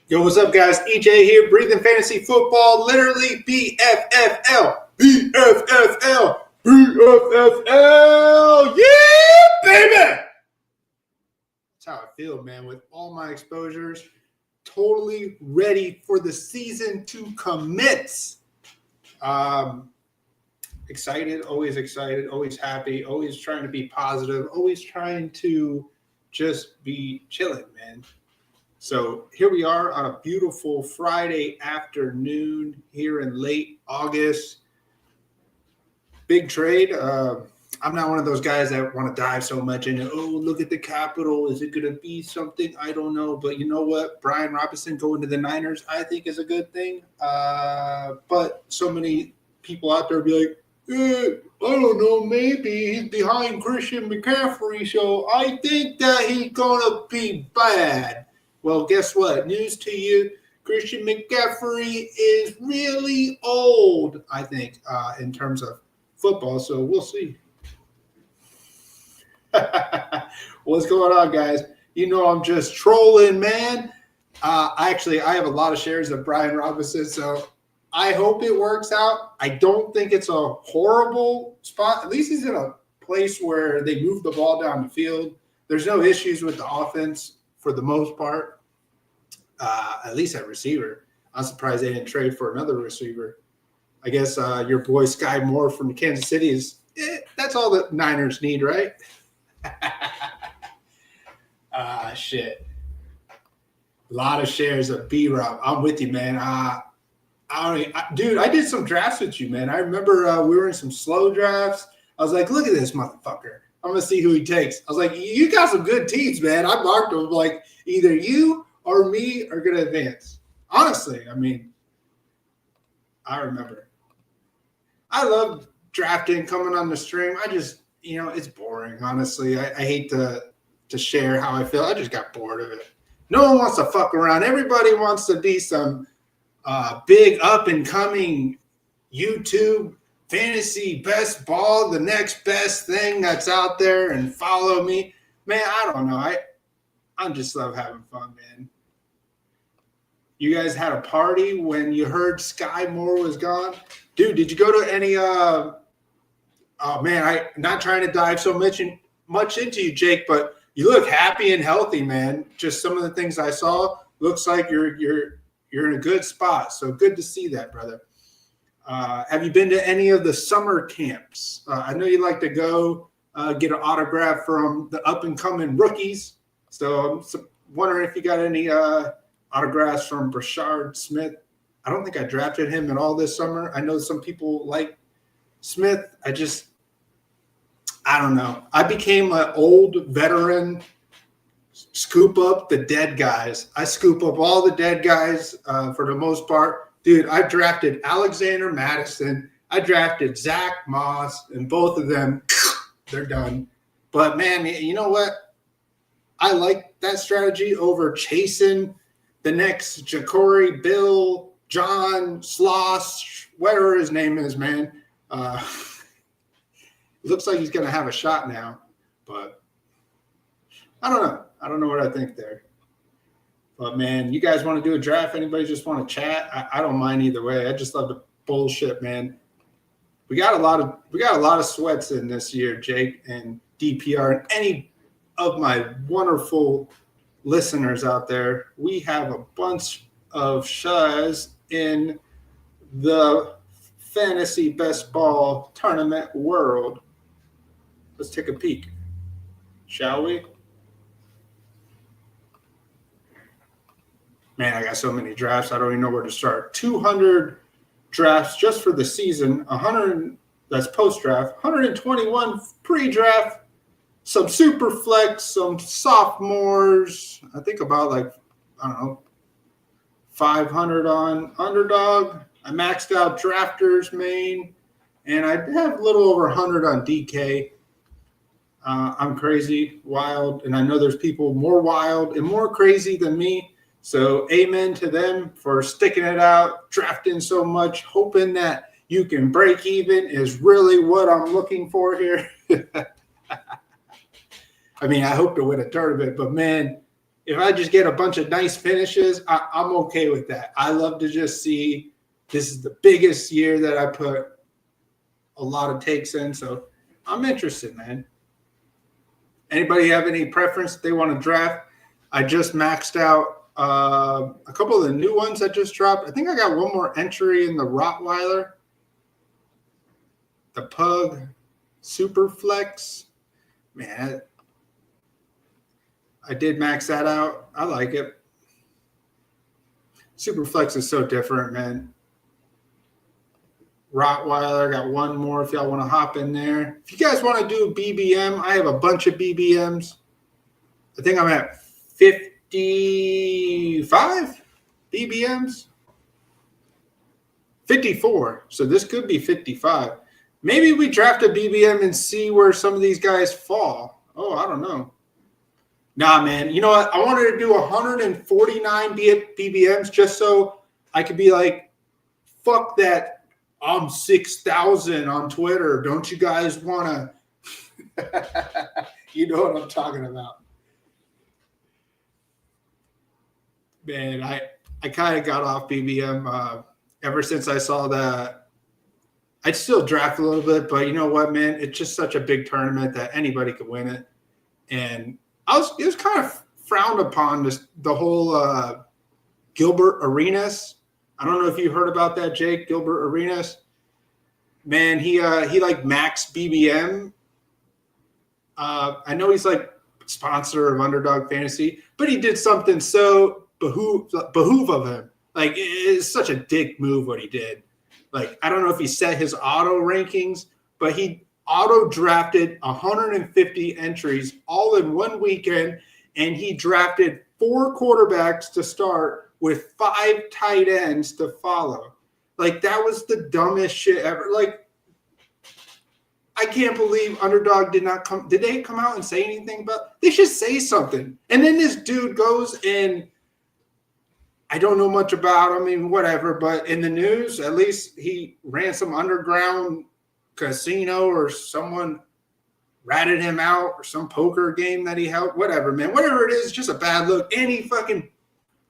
Yo, what's up, guys? EJ here, Breathing Fantasy Football, literally BFFL, BFFL, BFFL, yeah, baby! That's how I feel, man, with all my exposures, totally ready for the season to commence. Excited, always happy, always trying to be positive, always trying to just be chilling, man. So here we are on a beautiful Friday afternoon here in late August. Big trade. I'm not one of those guys that want to dive so much into, look at the Capitol. Is it going to be something? I don't know. But you know what? Brian Robinson going to the Niners, I think, is a good thing. But so many people out there be like, I don't know, maybe he's behind Christian McCaffrey, so I think that he's going to be bad. Well, guess what? News to you, Christian McCaffrey is really old, I think, in terms of football, so we'll see. What's going on, guys? You know I'm just trolling, man. I have a lot of shares of Brian Robinson, so I hope it works out. I don't think it's a horrible spot. At least he's in a place where they move the ball down the field. There's no issues with the offense for the most part, at least at receiver. I'm surprised they didn't trade for another receiver. I guess your boy Sky Moore from Kansas City that's all the Niners need, right? Shit. A lot of shares of B-Rob. I'm with you, man. Dude, I did some drafts with you, man. I remember we were in some slow drafts. I was like, look at this motherfucker. I'm going to see who he takes. I was like, you got some good teams, man. I marked them like either you or me are going to advance. Honestly, I mean, I remember. I love drafting, coming on the stream. I just, it's boring, honestly. I hate to share how I feel. I just got bored of it. No one wants to fuck around. Everybody wants to be some big up-and-coming YouTube fantasy best ball, the next best thing that's out there, and follow me. Man, I don't know. I just love having fun, man. You guys had a party when you heard Sky Moore was gone? Dude, did you go to any I'm not trying to dive so much into you, Jake, but you look happy and healthy, man. Just some of the things I saw, looks like you're in a good spot. So good to see that, brother. Have you been to any of the summer camps? I know you like to go get an autograph from the up-and-coming rookies. So I'm wondering if you got any autographs from Brashard Smith. I don't think I drafted him at all this summer. I know some people like Smith. I don't know. I became an old veteran, scoop up the dead guys. I scoop up all the dead guys for the most part. Dude, I drafted Alexander Madison. I drafted Zach Moss, and both of them, they're done. But, man, you know what? I like that strategy over chasing the next Ja'Cory, Bill, John, Sloss, whatever his name is, man. Looks like he's going to have a shot now, but I don't know. I don't know what I think there. But, man, you guys want to do a draft? Anybody just want to chat? I don't mind either way. I just love the bullshit, man. We got a lot of sweats in this year, Jake and DPR, and any of my wonderful listeners out there. We have a bunch of shies in the fantasy best ball tournament world. Let's take a peek, shall we? Man, I got so many drafts. I don't even know where to start. 200 drafts just for the season. 100, that's post-draft. 121 pre-draft. Some super flex, some sophomores. I think about 500 on underdog. I maxed out drafters main, and I have a little over 100 on DK. I'm crazy, wild, and I know there's people more wild and more crazy than me. So amen to them for sticking it out, drafting so much, hoping that you can break even is really what I'm looking for here. I mean, I hope to win a tournament, but, man, if I just get a bunch of nice finishes, I'm okay with that. I love to just see this is the biggest year that I put a lot of takes in. So I'm interested, man. Anybody have any preference they want to draft? I just maxed out a couple of the new ones that just dropped. I think I got one more entry in the Rottweiler, the Pug Superflex. Man, I did max that out. I like it. Superflex is so different, man. Rottweiler, got one more if y'all want to hop in there. If you guys want to do BBM, I have a bunch of BBMs. I think I'm at 55 BBMs. 54. So this could be 55. Maybe we draft a BBM and see where some of these guys fall. Oh, I don't know. Nah, man. You know what? I wanted to do 149 BBMs just so I could be like, fuck that. I'm 6,000 on Twitter. Don't you guys want to? You know what I'm talking about. Man, I kind of got off BBM ever since I saw that. I'd still draft a little bit, but you know what, man? It's just such a big tournament that anybody could win it. And it was kind of frowned upon, the whole Gilbert Arenas. I don't know if you heard about that, Jake. Gilbert Arenas. Man, he like max BBM. I know he's like sponsor of Underdog Fantasy, but he did something so behoove of him. Like, it's such a dick move what he did. Like, I don't know if he set his auto rankings, but he auto drafted 150 entries all in one weekend, and he drafted 4 quarterbacks to start with 5 tight ends to follow. Like, that was the dumbest shit ever. Like, I can't believe Underdog did not come. Did they come out and say anything about? They should say something. And then this dude goes and I don't know much about him, I mean, whatever, but in the news, at least he ran some underground casino or someone ratted him out or some poker game that he held. Whatever, man. Whatever it is, just a bad look. And he fucking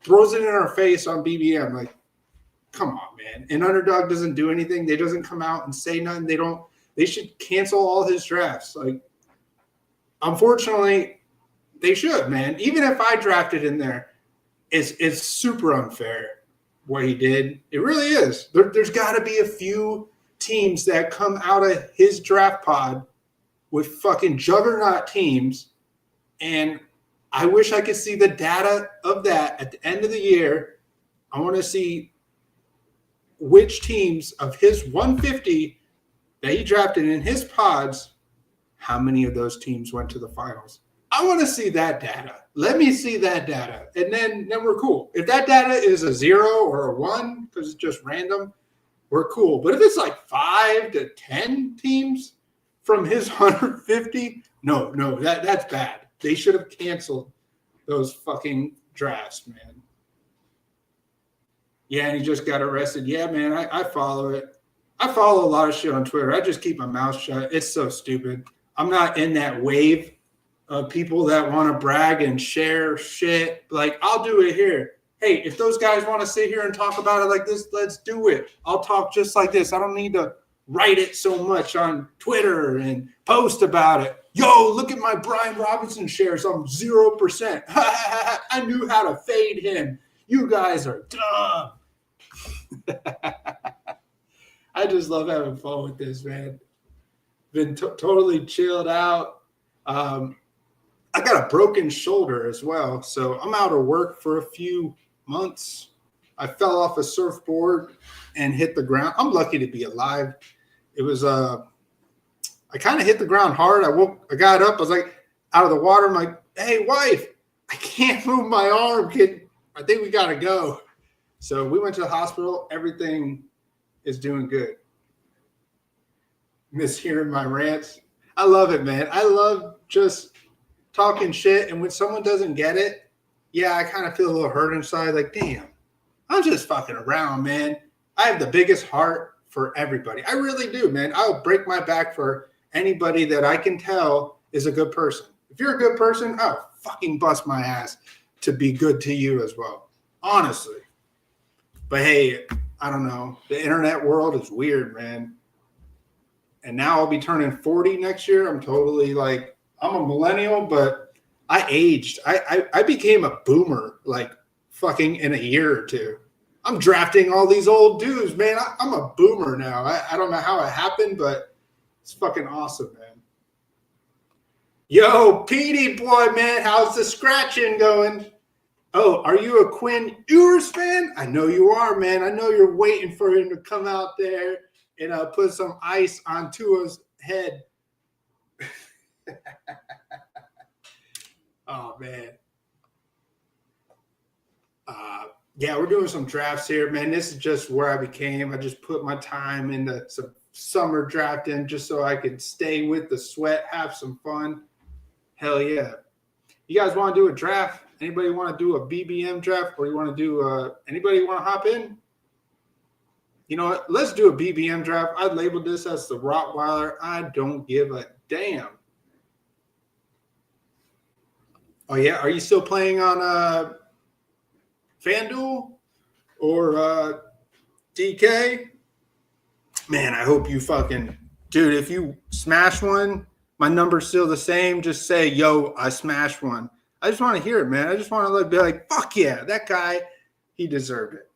throws it in our face on BBM. Like, come on, man. And Underdog doesn't do anything. They doesn't come out and say nothing. They should cancel all his drafts. Like, unfortunately, they should, man. Even if I drafted in there, it's super unfair what he did. It really is. There's got to be a few teams that come out of his draft pod with fucking juggernaut teams, and I wish I could see the data of that at the end of the year. I want to see which teams of his 150 that he drafted in his pods, how many of those teams went to the finals. I want to see that data. Let me see that data, and then we're cool. If that data is a 0 or a 1 because it's just random, we're cool. But if it's like 5 to 10 teams from his 150, no, that's bad. They should have canceled those fucking drafts, man. Yeah, and he just got arrested. Yeah, man, I follow it. I follow a lot of shit on Twitter. I just keep my mouth shut. It's so stupid. I'm not in that wave of people that want to brag and share shit. Like, I'll do it here. Hey, if those guys want to sit here and talk about it like this, let's do it. I'll talk just like this. I don't need to write it so much on Twitter and post about it. Yo, look at my Brian Robinson shares. I'm 0%. I knew how to fade him. You guys are dumb. I just love having fun with this, man. Been totally chilled out. I got a broken shoulder as well, so I'm out of work for a few months. I fell off a surfboard and hit the ground. I'm lucky to be alive. It was I kind of hit the ground hard. I got up. I was like out of the water. I'm like, hey, wife, I can't move my arm, kid. I think we got to go. So we went to the hospital. Everything is doing good. Miss hearing my rants. I love it, man. I love just talking shit. And when someone doesn't get it, yeah, I kind of feel a little hurt inside. Like, damn, I'm just fucking around, man. I have the biggest heart for everybody. I really do, man. I'll break my back for anybody that I can tell is a good person. If you're a good person, I'll fucking bust my ass. to be good to you as well, honestly. But hey, I don't know. The internet world is weird, man. And now I'll be turning 40 next year. I'm totally like, I'm a millennial, but I aged. I became a boomer like fucking in a year or two. I'm drafting all these old dudes, man. I'm a boomer now. I don't know how it happened, but it's fucking awesome, man. Yo, Petey boy, man, how's the scratching going? Oh, are you a Quinn Ewers fan? I know you are, man. I know you're waiting for him to come out there and put some ice on Tua's head. Oh, man. Yeah, we're doing some drafts here, man. This is just where I became. I just put my time into some summer drafting just so I could stay with the sweat, have some fun. Hell yeah. You guys want to do a draft? Anybody want to do a BBM draft, or you want to do anybody want to hop in? You know what? Let's do a BBM draft. I'd label this as the Rottweiler. I don't give a damn. Oh, yeah. Are you still playing on FanDuel or DK? Man, I hope you fucking – dude, if you smash one, my number's still the same. Just say, yo, I smashed one. I just want to hear it, man. I just want to be like, fuck yeah, that guy, he deserved it.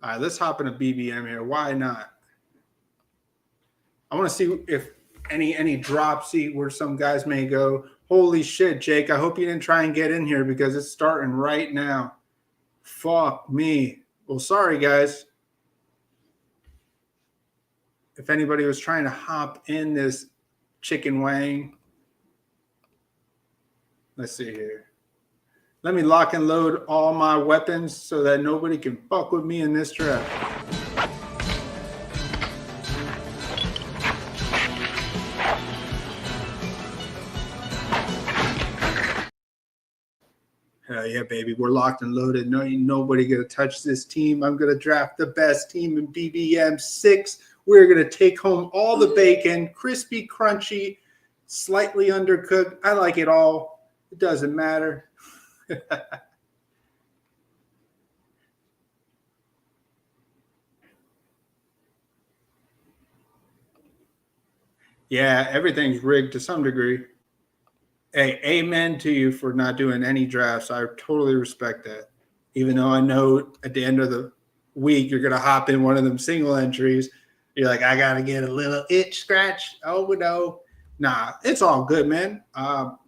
All right, let's hop into BBM here. Why not? I want to see if any drops, see where some guys may go. Holy shit, Jake. I hope you didn't try and get in here because it's starting right now. Fuck me. Well, sorry, guys. If anybody was trying to hop in this chicken wang. Let's see here. Let me lock and load all my weapons so that nobody can fuck with me in this draft. Hell yeah, baby. We're locked and loaded. No, ain't nobody going to touch this team. I'm going to draft the best team in BBM 6. We're going to take home all the bacon, crispy, crunchy, slightly undercooked. I like it all. It doesn't matter. Yeah, everything's rigged to some degree. Hey, amen to you for not doing any drafts. I totally respect that. Even though I know at the end of the week you're going to hop in one of them single entries. You're like, I got to get a little itch scratch. Oh, no. Nah, it's all good, man.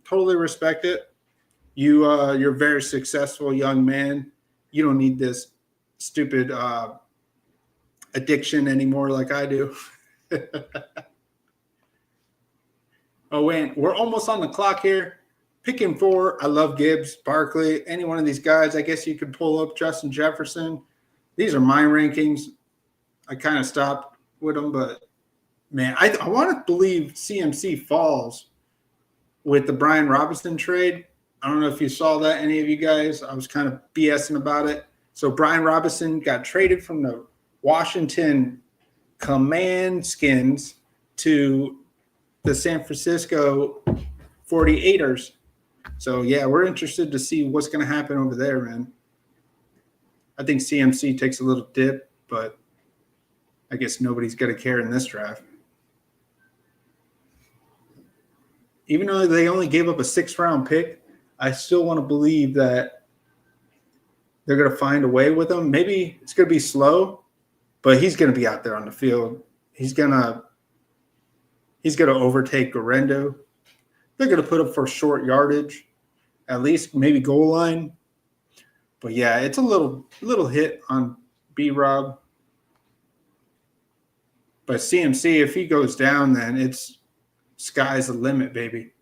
Totally respect it. You're a very successful young man. You don't need this stupid addiction anymore like I do. Oh, wait, we're almost on the clock here. Picking 4. I love Gibbs, Barkley, any one of these guys. I guess you could pull up Justin Jefferson. These are my rankings. I kind of stopped with them, but, man, I want to believe CMC falls with the Brian Robinson trade. I don't know if you saw that, any of you guys. I was kind of BSing about it. So Brian Robinson got traded from the Washington Commandskins to the San Francisco 48ers. So, yeah, we're interested to see what's going to happen over there, man. I think CMC takes a little dip, but I guess nobody's going to care in this draft. Even though they only gave up a 6th-round pick, I still want to believe that they're going to find a way with him. Maybe it's going to be slow, but he's going to be out there on the field. He's going to overtake Garendo. They're going to put him for short yardage, at least maybe goal line. But, yeah, it's a little hit on B-Rob. But CMC, if he goes down, then it's sky's the limit, baby.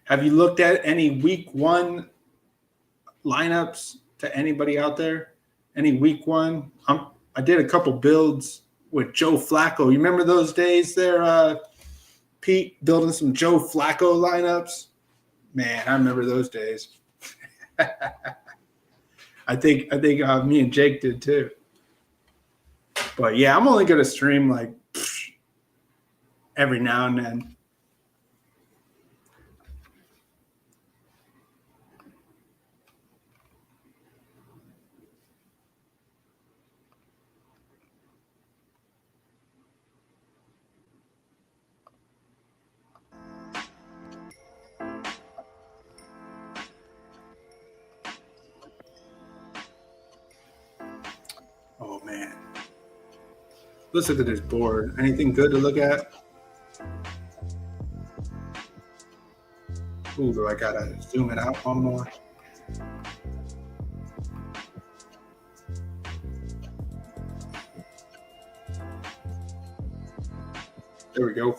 Have you looked at any week 1 lineups to anybody out there? Any week 1? I did a couple builds with Joe Flacco. You remember those days there, Pete, building some Joe Flacco lineups? Man, I remember those days. I think me and Jake did too. But, yeah, I'm only going to stream like every now and then. Oh, man. Let's look at this board. Anything good to look at? Ooh, do I gotta zoom it out one more? There we go.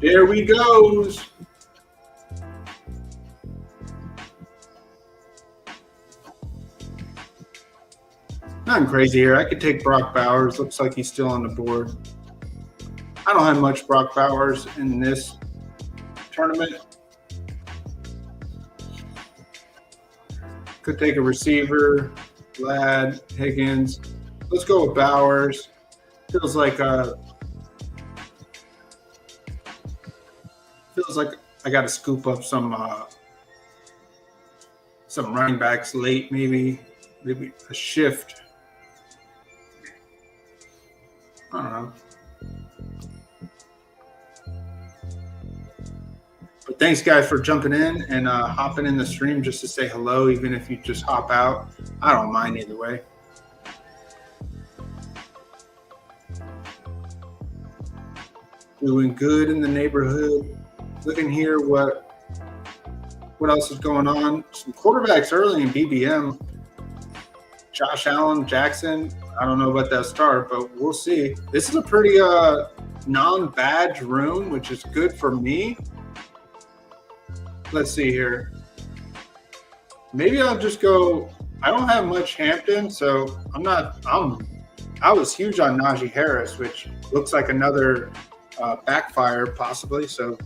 There we goes. Nothing crazy here. I could take Brock Bowers. Looks like he's still on the board. I don't have much Brock Bowers in this tournament. Could take a receiver, Glad, Higgins. Let's go with Bowers. Feels like I got to scoop up some running backs late, maybe a shift. I don't know. But thanks, guys, for jumping in and hopping in the stream just to say hello, even if you just hop out. I don't mind either way. Doing good in the neighborhood. Looking here what else is going on. Some quarterbacks early in BBM. Josh Allen, Jackson. I don't know about that start, but we'll see. This is a pretty non-badge room, which is good for me. Let's see here. Maybe I'll just go. I don't have much Hampton, so I was huge on Najee Harris, which looks like another backfire possibly. So,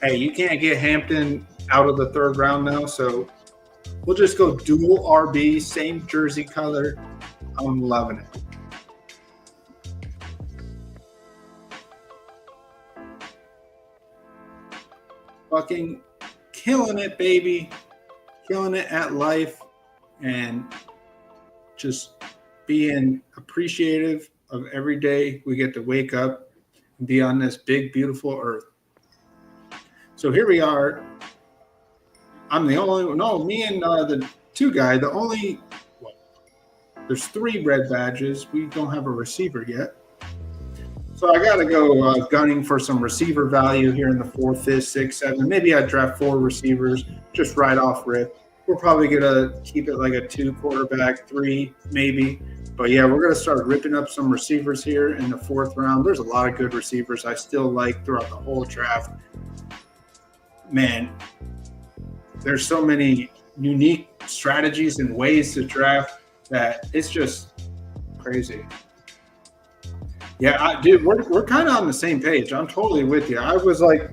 hey, you can't get Hampton out of the third round now, so we'll just go dual RB, same jersey color. I'm loving it. Fucking killing it, baby. Killing it at life and just being appreciative of every day we get to wake up and be on this big, beautiful earth. So here we are. I'm the only, no, me and the two guy, the only, there's 3 red badges. We don't have a receiver yet. So I got to go gunning for some receiver value here in the 4th, 5th, 6th, 7th. Maybe I draft 4 receivers just right off rip. We're probably going to keep it like a 2 quarterback, 3 maybe. But yeah, we're going to start ripping up some receivers here in the 4th round. There's a lot of good receivers I still like throughout the whole draft. Man, there's so many unique strategies and ways to draft that it's just crazy. Yeah, dude, we're kind of on the same page. I'm totally with you. I was like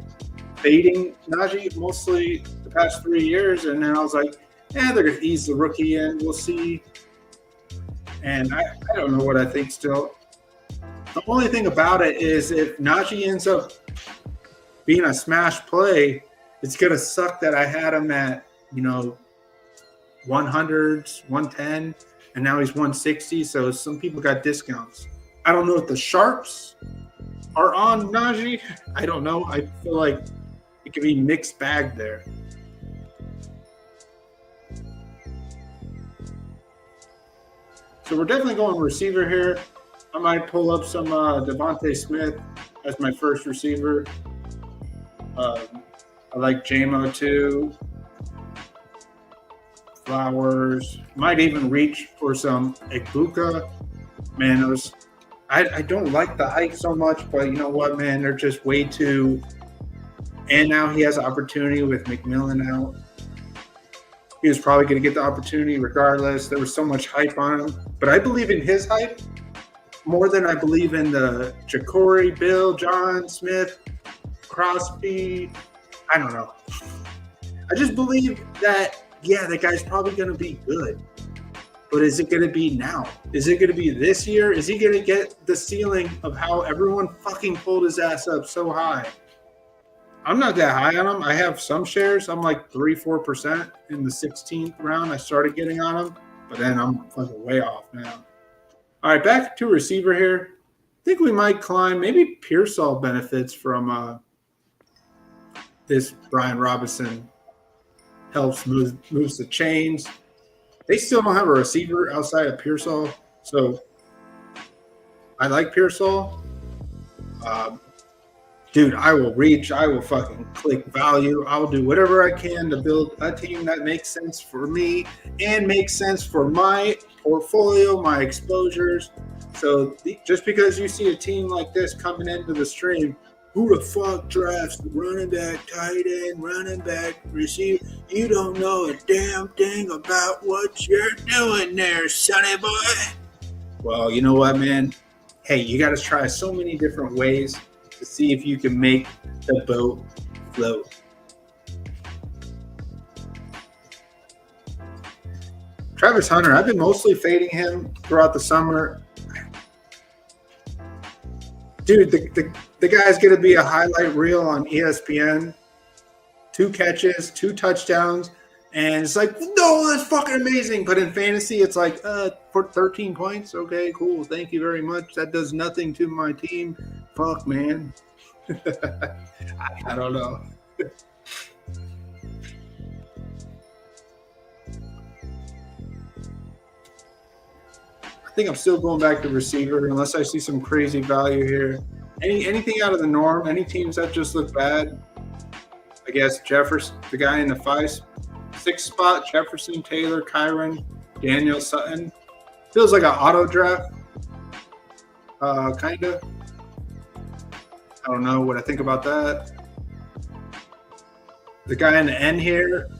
fading Najee mostly the past 3 years, and then I was like, they're going to ease the rookie in. We'll see. And I don't know what I think still. The only thing about it is if Najee ends up being a smash play, it's going to suck that I had him at, 100s, 110, and now he's 160. So some people got discounts. I don't know if the sharps are on Najee. I don't know. I feel like it could be mixed bag there. So we're definitely going receiver here. I might pull up some Devontae Smith as my first receiver. I like JMO too. Flowers. Might even reach for some Egbuka. Man, I don't like the hike so much, but you know what, man? They're just way too. And now he has an opportunity with McMillan out. He was probably going to get the opportunity regardless. There was so much hype on him. But I believe in his hype more than I believe in the Ja'Cory, Bill, John, Smith, Crosby. I don't know. I just believe that, the guy's probably going to be good. But is it going to be now? Is it going to be this year? Is he going to get the ceiling of how everyone fucking pulled his ass up so high? I'm not that high on him. I have some shares. I'm like 3-4% in the 16th round. I started getting on him, but then I'm fucking way off now. All right, back to receiver here. I think we might climb. Maybe Pearsall benefits from this Brian Robinson. Helps moves the chains. They still don't have a receiver outside of Pearsall, so I like Pearsall. Dude, I will reach. I will fucking click value. I'll do whatever I can to build a team that makes sense for me and makes sense for my portfolio, my exposures. So just because you see a team like this coming into the stream, who the fuck drafts running back, tight end, running back, receiver? You don't know a damn thing about what you're doing there, sonny boy. Well, you know what, man? Hey, you got to try so many different ways to see if you can make the boat float. Travis Hunter, I've been mostly fading him throughout the summer. Dude, the guy's going to be a highlight reel on ESPN. 2 catches, 2 touchdowns. And it's like, no, that's fucking amazing. But in fantasy, it's like, for 13 points. Okay, cool. Thank you very much. That does nothing to my team. Fuck, man. I don't know. I think I'm still going back to receiver unless I see some crazy value here. Anything out of the norm, any teams that just look bad. I guess Jefferson, the guy in the 5-6 spot, Jefferson, Taylor, Kyron, Daniel, Sutton. Feels like an auto draft, kind of. I don't know what I think about that. The guy in the end here,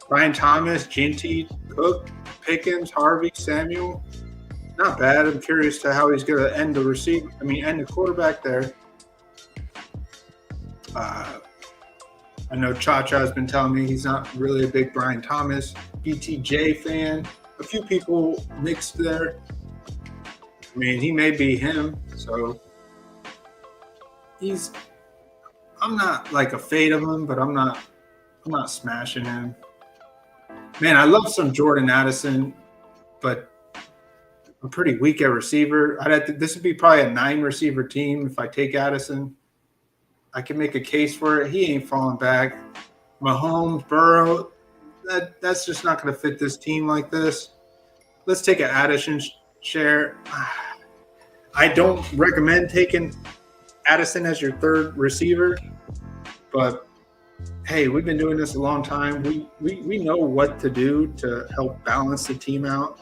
Brian Thomas, Ginty, Cook, Pickens, Harvey, Samuel. Not bad. I'm curious to how he's going to end the quarterback there. I know Cha-Cha has been telling me he's not really a big Brian Thomas BTJ fan. A few people mixed there. I mean, he may be him, so I'm not like a fade of him, but I'm not smashing him. Man, I love some Jordan Addison, but I'm pretty weak at receiver. This would be probably a 9-receiver team if I take Addison. I can make a case for it. He ain't falling back. Mahomes, Burrow, that's just not going to fit this team like this. Let's take an Addison share. I don't recommend taking Addison as your 3rd receiver, but hey, we've been doing this a long time. We know what to do to help balance the team out.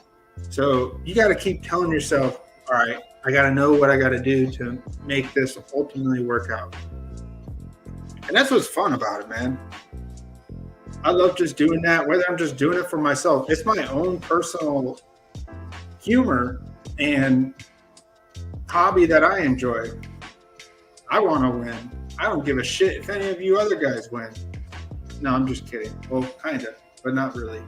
So you got to keep telling yourself, all right, I got to know what I got to do to make this ultimately work out. And that's what's fun about it, man. I love just doing that, whether I'm just doing it for myself. It's my own personal humor and hobby that I enjoy. I want to win. I don't give a shit if any of you other guys win. No, I'm just kidding. Well, kind of, but not really.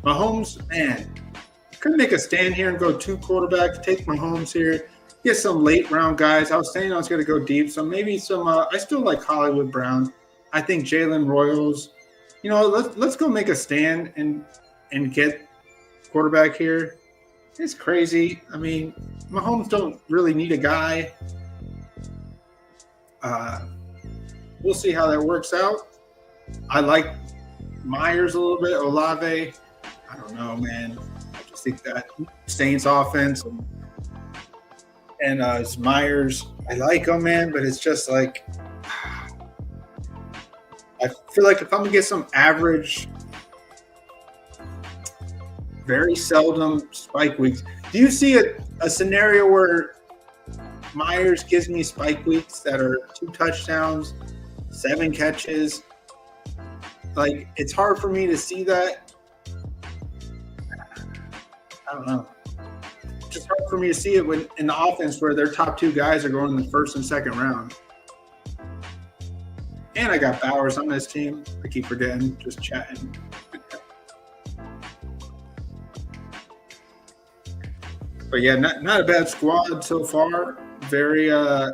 Mahomes, man, could make a stand here and go 2 quarterbacks, take Mahomes here, get some late round guys. I was saying I was going to go deep, so maybe some I still like Hollywood Brown. I think Jalen Royals. You know, let's go make a stand and get quarterback here. It's crazy. I mean, Mahomes don't really need a guy. We'll see how that works out. I like Myers a little bit, Olave. I don't know, man. I just think that Saints offense and Myers, I like him, man, but it's just like I feel like if I'm gonna get some average, very seldom spike weeks. Do you see a scenario where Myers gives me spike weeks that are 2 touchdowns, 7 catches? Like, it's hard for me to see that. I don't know. It's just hard for me to see it when in the offense where their top 2 guys are going in the 1st and 2nd round. And I got Bowers on this team. I keep forgetting, just chatting. But yeah, not a bad squad so far. Very, I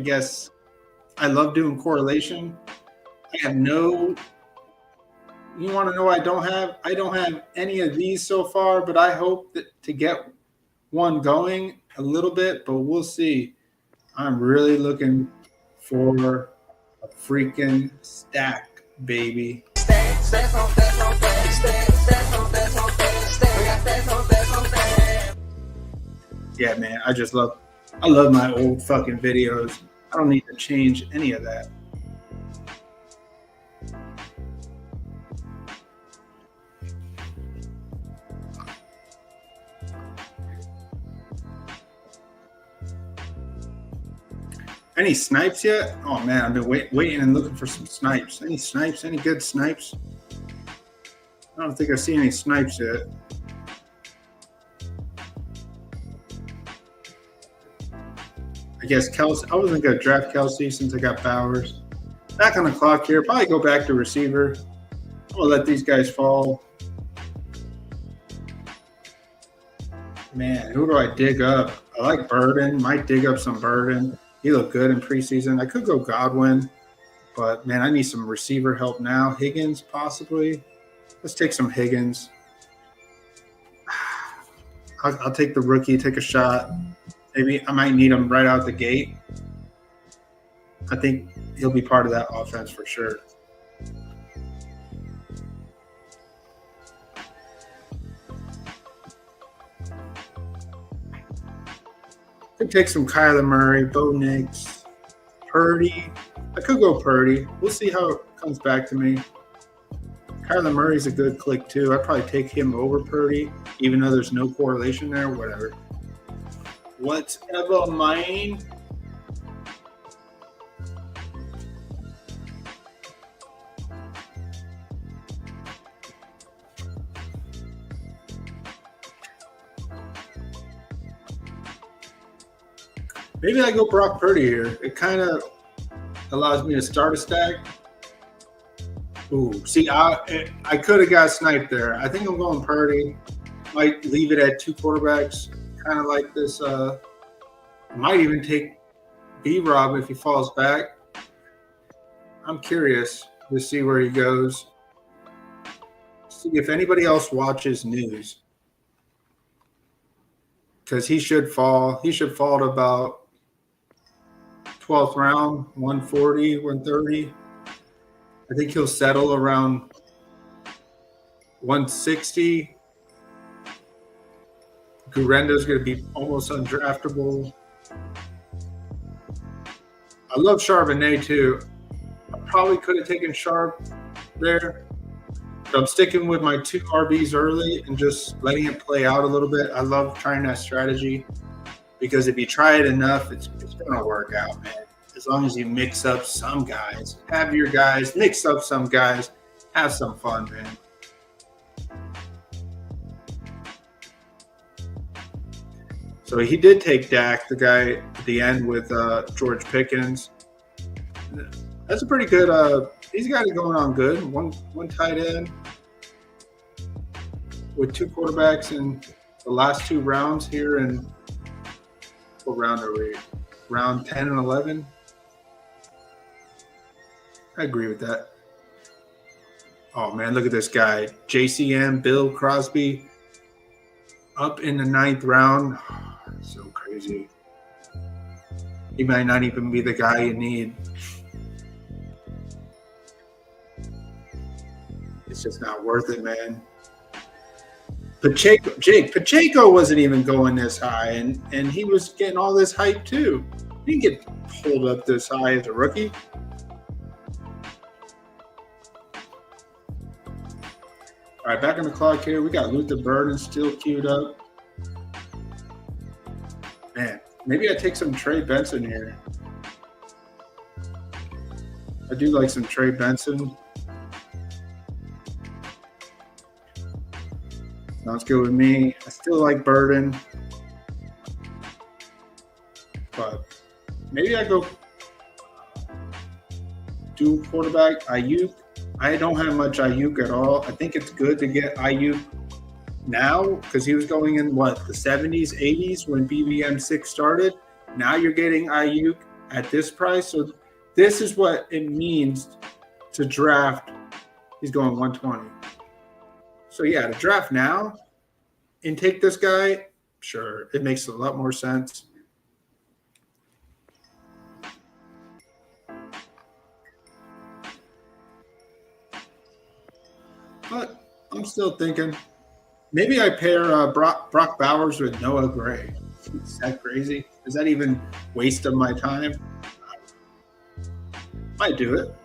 guess I love doing correlation. I have no. You want to know what I don't have? I don't have any of these so far, but I hope that to get one going a little bit, but we'll see. I'm really looking for a freaking stack, baby. Yeah, man, I love my old fucking videos. I don't need to change any of that. Any snipes yet? Oh man, I've been waiting and looking for some snipes. Any snipes? Any good snipes? I don't think I see any snipes yet. I guess Kelsey. I wasn't gonna draft Kelsey since I got Bowers. Back on the clock here. Probably go back to receiver. I'll let these guys fall. Man, who do I dig up? I like Burden. Might dig up some Burden. He looked good in preseason. I could go Godwin, but man, I need some receiver help now. Higgins, possibly. Let's take some Higgins. I'll take the rookie, take a shot. Maybe I might need him right out the gate. I think he'll be part of that offense for sure. Could take some Kyler Murray, Bo Nix, Purdy. I could go Purdy. We'll see how it comes back to me. Kyler Murray's a good click too. I'd probably take him over Purdy, even though there's no correlation there. Whatever. Whatever, mine. Maybe I go Brock Purdy here. It kind of allows me to start a stack. Ooh, see, I could have got sniped there. I think I'm going Purdy. Might leave it at 2 quarterbacks, kind of like this. Might even take B-Rob if he falls back. I'm curious to see where he goes. See if anybody else watches news. Because he should fall. He should fall to about 12th round, 140, 130. I think he'll settle around 160. Gurenda's going to be almost undraftable. I love Charbonnet too. I probably could have taken Sharp there. So I'm sticking with my 2 RBs early and just letting it play out a little bit. I love trying that strategy because if you try it enough, it's going to work out, man. As long as you mix up some guys, have your guys, mix up some guys, have some fun, man. So he did take Dak, the guy at the end with George Pickens. That's a pretty good. He's got it going on good. One tight end with 2 quarterbacks in the last 2 rounds here. And what round are we? Round 10 and 11. I agree with that. Oh man, look at this guy, JCM, Bill Crosby, up in the 9th round. So crazy. He might not even be the guy you need. It's just not worth it, man. Pacheco wasn't even going this high, and he was getting all this hype too. He didn't get pulled up this high as a rookie. All right, back on the clock here. We got Luther Burden still queued up. Man, maybe I take some Trey Benson here. I do like some Trey Benson. Sounds good with me. I still like Burden. But maybe I go dual quarterback, Ayuk. I don't have much Ayuk at all. I think it's good to get Ayuk Now, because he was going in what, the 70s, 80s when BBM6 started. Now you're getting Ayuk at this price. So this is what it means to draft. He's going 120. So yeah, to draft now and take this guy, sure, it makes a lot more sense. But I'm still thinking maybe I pair Brock Bowers with Noah Gray. Is that crazy? Is that even waste of my time? Might do it.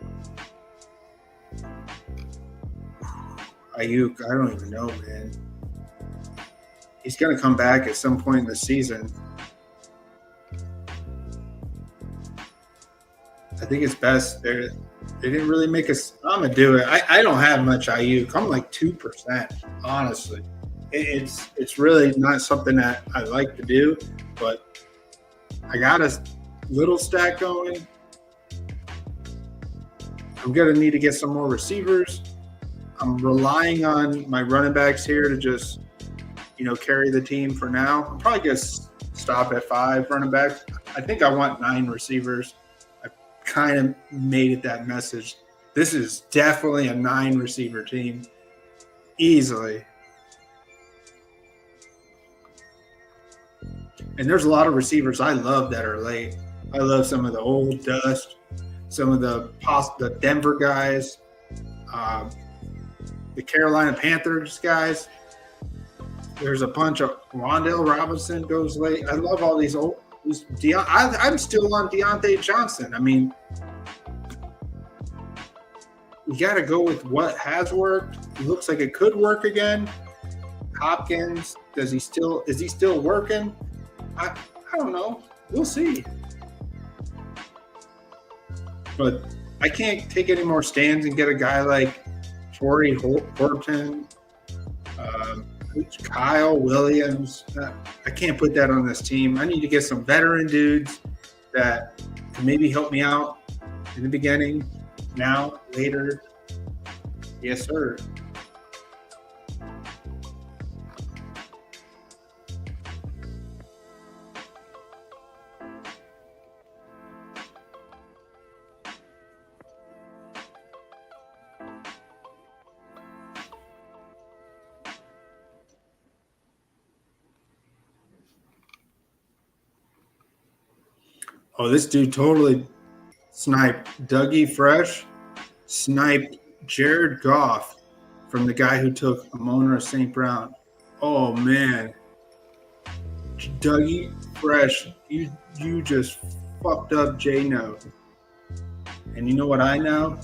Ayuk, I don't even know, man. He's going to come back at some point in the season. I think it's best. They didn't really make us. I'm going to do it. I don't have much Ayuk. I'm like 2%, honestly. It's really not something that I like to do, but I got a little stack going. I'm going to need to get some more receivers. I'm relying on my running backs here to just, carry the team for now. I'm probably going to stop at 5 running backs. I think I want 9 receivers. I kind of made it that message. This is definitely a 9 receiver team. Easily. And there's a lot of receivers I love that are late. I love some of the old dust, some of the Denver guys, the Carolina Panthers guys. There's a bunch of Rondell Robinson goes late. I love all these old. I'm still on Deontay Johnson. I mean, you got to go with what has worked. It looks like it could work again. Hopkins, is he still working? I don't know. We'll see. But I can't take any more stands and get a guy like Torrey Horton, Kyle Williams. I can't put that on this team. I need to get some veteran dudes that can maybe help me out in the beginning, now, later. Yes, sir. Oh, this dude totally sniped Dougie Fresh, sniped Jared Goff from the guy who took Amon-Ra St. Brown. Oh, man. Dougie Fresh, you just fucked up J-No. And you know what I know?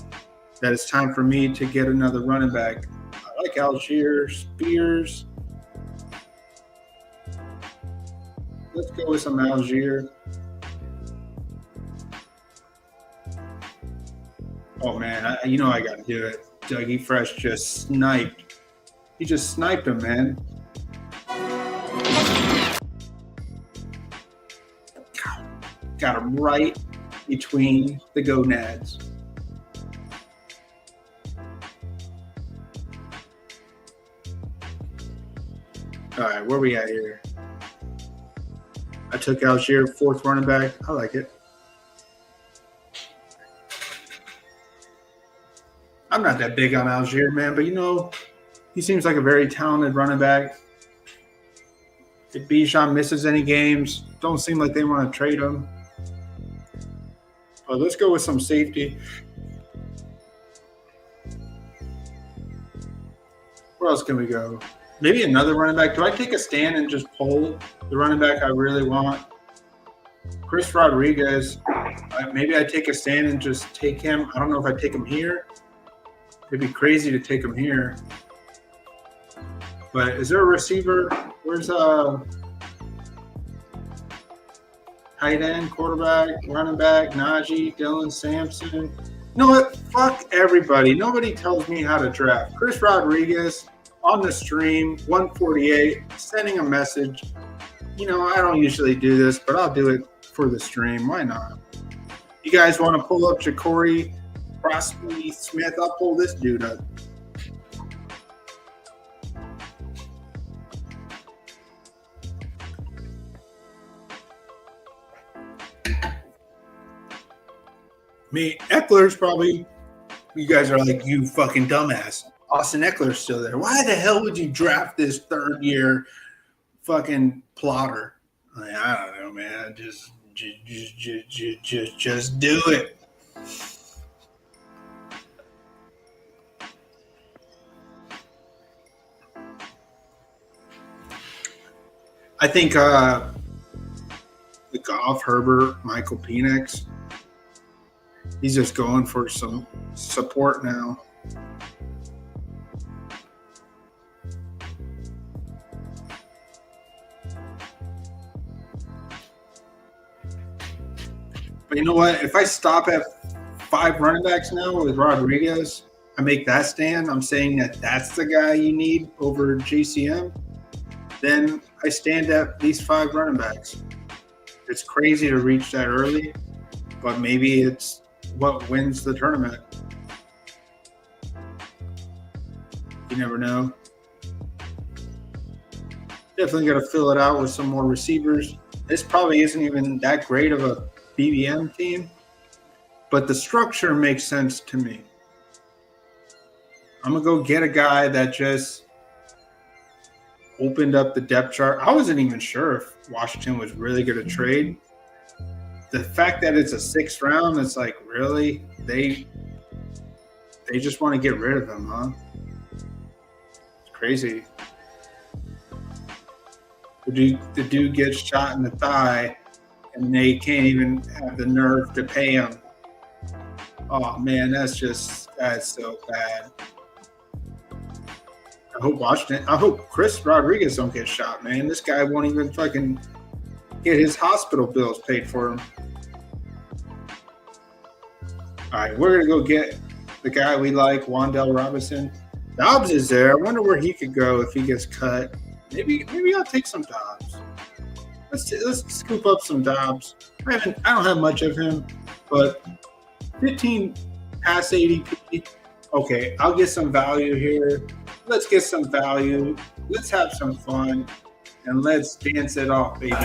That it's time for me to get another running back. I like Algier, Spears. Let's go with some Algier. Oh, man, I got to do it. Dougie Fresh just sniped. He just sniped him, man. Got him right between the gonads. All right, where we at here? I took Algier, 4th running back. I like it. I'm not that big on Algier, man, but he seems like a very talented running back. If Bijan misses any games, don't seem like they want to trade him. But let's go with some safety. Where else can we go? Maybe another running back. Do I take a stand and just pull the running back I really want? Chris Rodriguez. Maybe I take a stand and just take him. I don't know if I take him here. It'd be crazy to take him here. But is there a receiver? Where's tight end, quarterback, running back, Najee, Dylan Sampson? You know what? Fuck everybody. Nobody tells me how to draft. Chris Rodriguez on the stream, 148, sending a message. I don't usually do this, but I'll do it for the stream. Why not? You guys want to pull up Ja'Cory Crosby Smith? I'll pull this dude up. mean, Eckler's probably, you guys are like, you fucking dumbass. Austin Eckler's still there. Why the hell would you draft this third-year fucking plotter? Like, I don't know, man. Just do it. I think the Goff, Herbert, Michael Penix, he's just going for some support now. But you know what? If I stop at 5 running backs now with Rodriguez, I make that stand. I'm saying that that's the guy you need over GCM. Then I stand at these 5 running backs. It's crazy to reach that early, but maybe it's what wins the tournament. You never know. Definitely got to fill it out with some more receivers. This probably isn't even that great of a BBM team, but the structure makes sense to me. I'm going to go get a guy that just opened up the depth chart. I wasn't even sure if Washington was really going to trade. The fact that it's a 6th round, it's like, really? They just want to get rid of him, huh? It's crazy. The dude gets shot in the thigh, and they can't even have the nerve to pay him. Oh, man, that's so bad. I hope Chris Rodriguez don't get shot, man. This guy won't even fucking get his hospital bills paid for him. All right, we're going to go get the guy we like, Wan'Dale Robinson. Dobbs is there. I wonder where he could go if he gets cut. Maybe I'll take some Dobbs. Let's scoop up some Dobbs. I don't have much of him, but 15 pass ADP. Okay, I'll get some value here. Let's get some value. Let's have some fun, and let's dance it off, baby.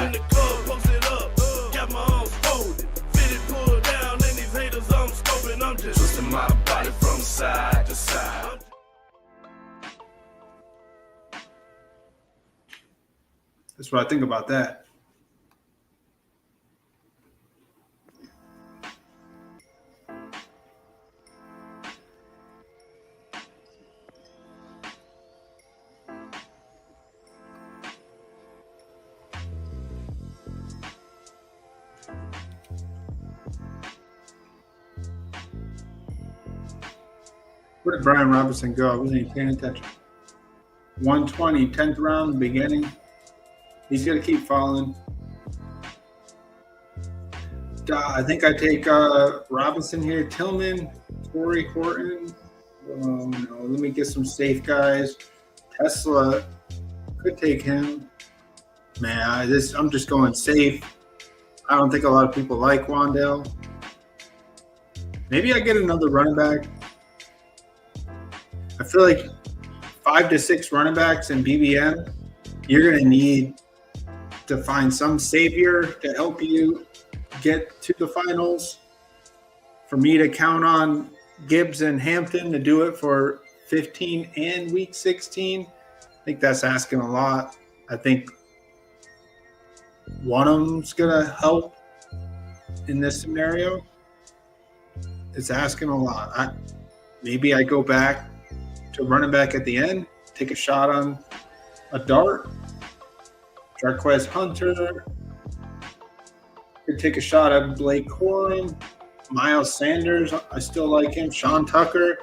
Twisting my body from side to side. That's what I think about that. Where did Brian Robinson go? I wasn't even paying attention. 120, 10th round, beginning. He's going to keep falling. I think I take Robinson here. Tillman, Corey Horton. No, let me get some safe guys. Tesla, could take him. Man, I'm just going safe. I don't think a lot of people like Wan'Dale. Maybe I get another running back. I feel like 5 to 6 running backs in BBM, you're going to need to find some savior to help you get to the finals. For me to count on Gibbs and Hampton to do it for 15 and week 16, I think that's asking a lot. I think one of them's going to help in this scenario. It's asking a lot. Maybe I go back to running back at the end, take a shot on a dart. Jarquez Hunter. Could take a shot at Blake Corum. Miles Sanders, I still like him. Sean Tucker.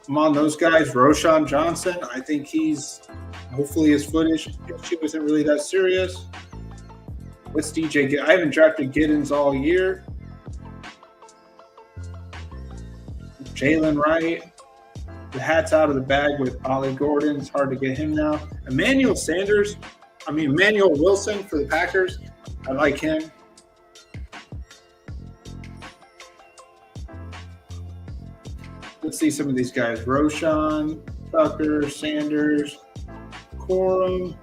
I'm on those guys. Roshan Johnson, I think hopefully his footage wasn't really that serious. What's DJ? I haven't drafted Giddens all year. Jalen Wright. The hat's out of the bag with Ollie Gordon. It's hard to get him now. Emmanuel Wilson for the Packers. I like him. Let's see some of these guys. Roshan, Tucker, Sanders, Corum.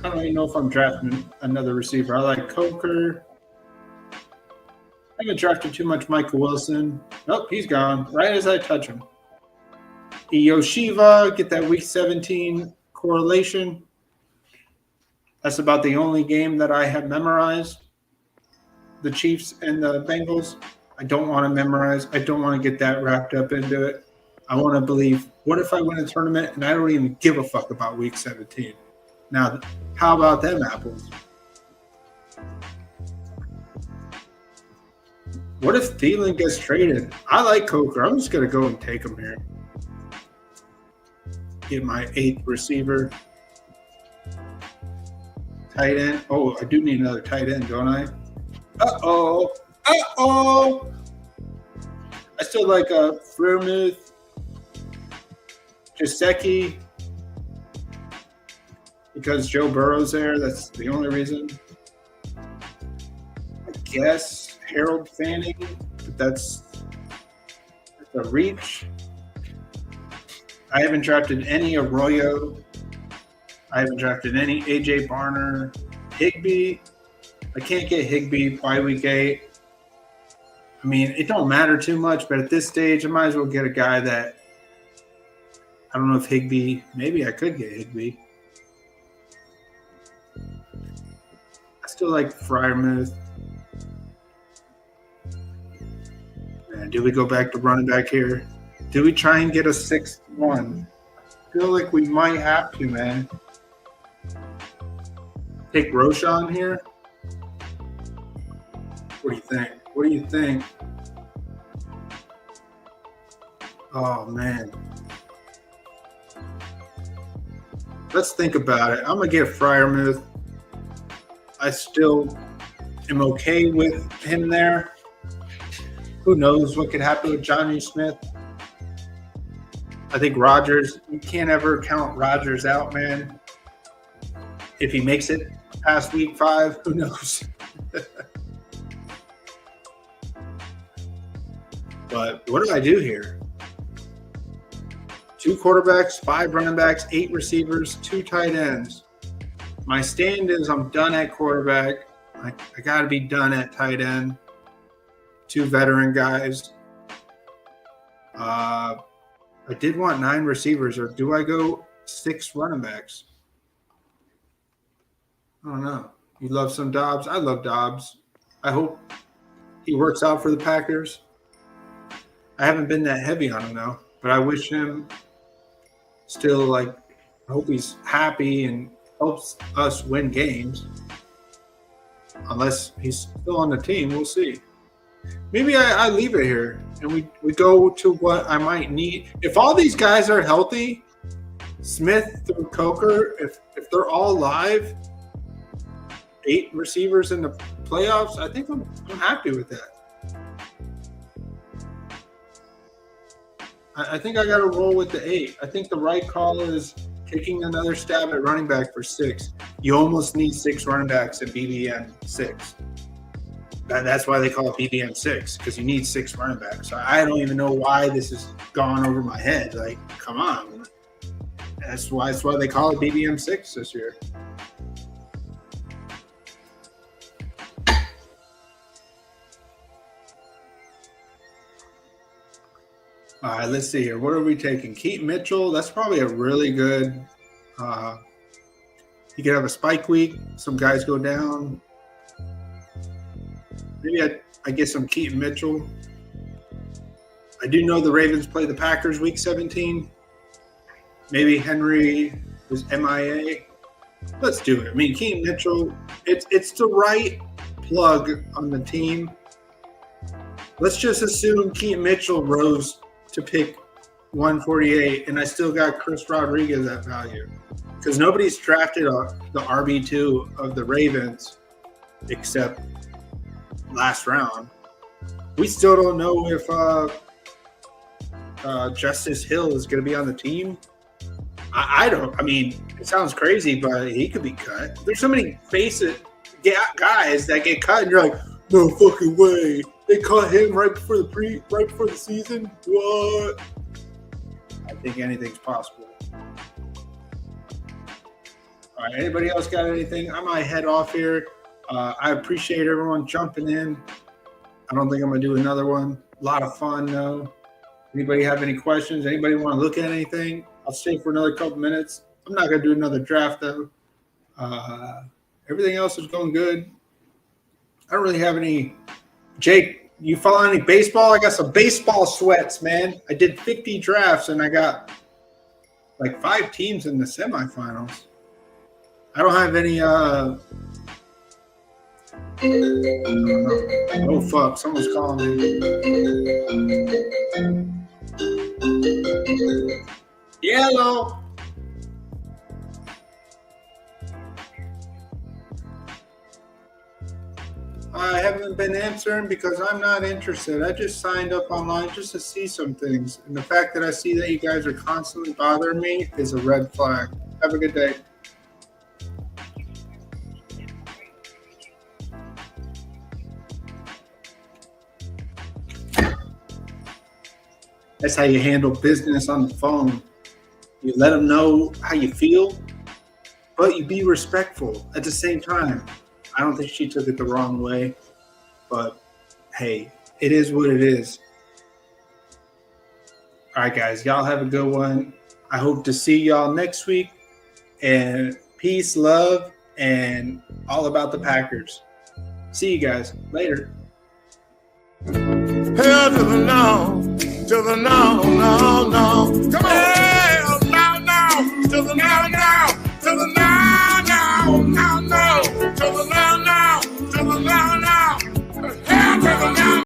I don't even know if I'm drafting another receiver. I like Coker. haven't drafted too much Michael Wilson. Nope, he's gone. Right as I touch him. Yoshiva, get that week 17 correlation. That's about the only game that I have memorized. The Chiefs and the Bengals. I don't want to memorize. I don't want to get that wrapped up into it. I want to believe, what if I win a tournament and I don't even give a fuck about week 17? Now, how about them apples? What if Thielen gets traded? I like Coker. I'm just going to go and take him here. Get my 8th receiver. Tight end. Oh, I do need another tight end, don't I? Uh-oh. Uh-oh. I still like Freiermuth, Jaceki, because Joe Burrow's there. That's the only reason. I guess Harold Fanning, but that's a reach. I haven't drafted any Arroyo. I haven't drafted any AJ Barner. Higbee. I can't get Higbee by week 8. I mean, it don't matter too much, but at this stage, I might as well get a guy that I don't know if Higbee. Maybe I could get Higbee. I still like Freiermuth. Man, do we go back to running back here? Do we try and get a 6th one? I feel like we might have to, man. Take Roshan here. What do you think? What do you think? Oh, man. Let's think about it. I'm going to get Freiermuth. I still am okay with him there. Who knows what could happen with Johnny Smith? I think Rodgers, you can't ever count Rodgers out, man. If he makes it past week 5, who knows? But what do I do here? 2 quarterbacks, 5 running backs, 8 receivers, 2 tight ends. My stand is I'm done at quarterback. I got to be done at tight end. 2 veteran guys. I did want 9 receivers, or do I go 6 running backs? I don't know. You love some Dobbs? I love Dobbs. I hope he works out for the Packers. I haven't been that heavy on him, though. But I wish him still, I hope he's happy and helps us win games. Unless he's still on the team, we'll see. Maybe I leave it here and we go to what I might need. If all these guys are healthy, Smith through Coker, if they're all live, 8 receivers in the playoffs, I think I'm happy with that. I think I got to roll with the 8. I think the right call is taking another stab at running back for 6. You almost need 6 running backs at BBM 6. That's why they call it BBM 6, because you need 6 running backs. So I don't even know why this has gone over my head. Like, come on. That's why they call it BBM 6 this year. All right, let's see here. What are we taking? Keaton Mitchell. That's probably a really good. You could have a spike week. Some guys go down. Maybe I get some Keaton Mitchell. I do know the Ravens play the Packers week 17. Maybe Henry was MIA. Let's do it. I mean, Keaton Mitchell, it's the right plug on the team. Let's just assume Keaton Mitchell rose to pick 148, and I still got Chris Rodriguez at value. Because nobody's drafted the RB2 of the Ravens except last round. We still don't know if Justice Hill is going to be on the team. I don't. I mean, it sounds crazy, but he could be cut. There's so many guys that get cut, and you're like, no fucking way. They cut him right before the season. What? I think anything's possible. All right. Anybody else got anything? I might head off here. I appreciate everyone jumping in. I don't think I'm going to do another one. A lot of fun, though. Anybody have any questions? Anybody want to look at anything? I'll stay for another couple minutes. I'm not going to do another draft, though. Everything else is going good. I don't really have any. Jake, you follow any baseball? I got some baseball sweats, man. I did 50 drafts, and I got like 5 teams in the semifinals. I don't have any. Oh, fuck. Someone's calling me. Yellow. I haven't been answering because I'm not interested. I just signed up online just to see some things. And the fact that I see that you guys are constantly bothering me is a red flag. Have a good day. That's how you handle business on the phone. You let them know how you feel, but you be respectful at the same time. I don't think she took it the wrong way, but hey, it is what it is. All right, guys, y'all have a good one. I hope to see y'all next week. And peace, love, and all about the Packers. See you guys later. Hell to the no, no, no.